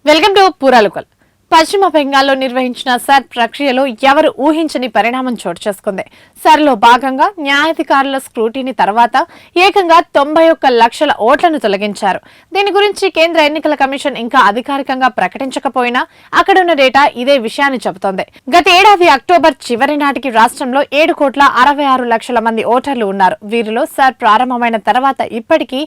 Welcome to పూరాలుకల్. పశ్చిమ బెంగాల్లో నిర్వహించిన సర్ ప్రక్రియలో ఎవరు ఊహించని పరిణామం చోటు చేసుకుంది. సర్లో భాగంగా న్యాయాధికారుల స్క్రూటీని తర్వాత ఏకంగా 91 లక్షల ఓట్లను తొలగించారు. దీని గురించి కేంద్ర ఎన్నికల కమిషన్ ఇంకా అధికారికంగా ప్రకటించకపోయినా అక్కడున్న డేటా ఇదే విషయాన్ని చెబుతోంది. గత ఏడాది అక్టోబర్ చివరి నాటికి రాష్ట్రంలో 7,66 లక్షల మంది ఓటర్లు ఉన్నారు. వీరిలో సర్ ప్రారంభమైన తర్వాత ఇప్పటికీ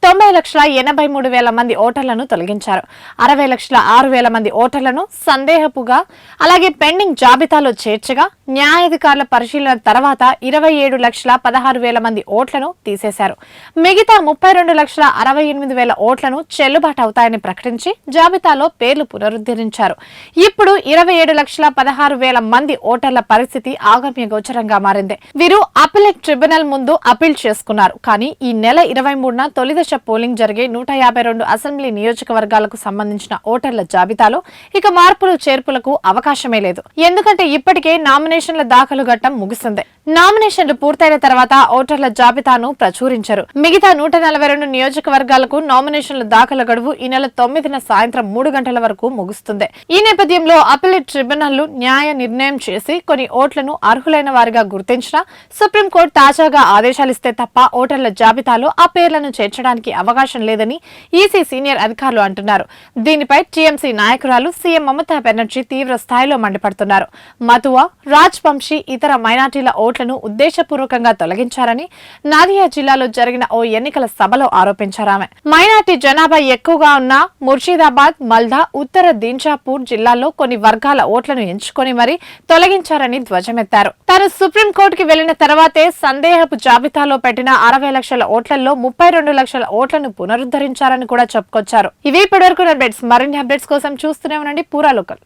90,83,000 మంది ఓటర్లను తొలగించారు. 60,06,000 మంది ఓటర్లను సందేహపుగా అలాగే పెండింగ్ జాబితాలో చేర్చగా న్యాయాధికారుల పరిశీలన తర్వాత 27,16,000 మంది ఓట్లను తీసేశారు. మిగతా 32,68,000 ఓట్లను చెల్లుబాటు అవుతాయని ప్రకటించి జాబితాలో పేర్లు పునరుద్ధరించారు. ఇప్పుడు 27,16,000 మంది ఓటర్ల పరిస్థితి ఆగమ్య గోచరంగా మారింది. వీరు అపిలేట్ ట్రిబ్యునల్ ముందు అపీల్ చేసుకున్నారు. కానీ ఈ నెల 23న తొలి దశ పోలింగ్ జరిగే 152 అసెంబ్లీ నియోజకవర్గాలకు సంబంధించిన ఓటర్ల జాబితాలో ఇక మార్పులు చేర్పులకు అవకాశమే లేదు. ఎందుకంటే ఇప్పటికే నామినేషన్ల దాఖలు ఘట్టం ముగిసింది. నామినేషన్లు పూర్తయిన తర్వాత ఓటర్ల జాబితాను ప్రచురించారు. మిగతా 142 నియోజకవర్గాలకు నామినేషన్ల దాఖలు గడువు ఈ నెల 9న సాయంత్రం 3 గంటల వరకు ముగుస్తుంది. ఈ నేపథ్యంలో అపిలేట్ ట్రిబ్యునల్ న్యాయ నిర్ణయం చేసి కొన్ని ఓట్లను అర్హులైన వారిగా గుర్తించినా సుప్రీంకోర్టు తాజాగా ఆదేశాలిస్తే తప్ప ఓటర్ల జాబితాలో ఆ పేర్లను చేర్చడానికి అవకాశం లేదని ఈసీ సీనియర్ అధికారులు అంటున్నారు. దీనిపై టీఎంసీ నాయకురాలు సీఎం మమతా బెనర్జీ తీవ్ర స్థాయిలో మండిపడుతున్నారు. మతువా, రాజ్వంశీ ఇతర మైనార్టీల ఓట్లను ఉద్దేశపూర్వకంగా తొలగించారని నాదియా జిల్లాలో జరిగిన ఓ ఎన్నికల సభలో ఆరోపించారామె. మైనార్టీ జనాభా ఎక్కువగా ఉన్న ముర్షిదాబాద్, మల్దా, ఉత్తర దింజాపూర్ జిల్లాల్లో కొన్ని వర్గాల ఓట్లను ఎంచుకొని మరీ తొలగించారని ధ్వజమెత్తారు. తాను సుప్రీంకోర్టుకి వెళ్లిన తర్వాతే సందేహపు జాబితాలో పెట్టిన 60 లక్షల ఓట్లలో 32 లక్షల ఓట్లను పునరుద్ధరించారని కూడా చెప్పుకొచ్చారు. ఇవి ఇప్పటివరకు అప్డేట్స్. మరిన్ని అప్డేట్స్ కోసం చూస్తూనే ఉండండి పూరాలోకల్.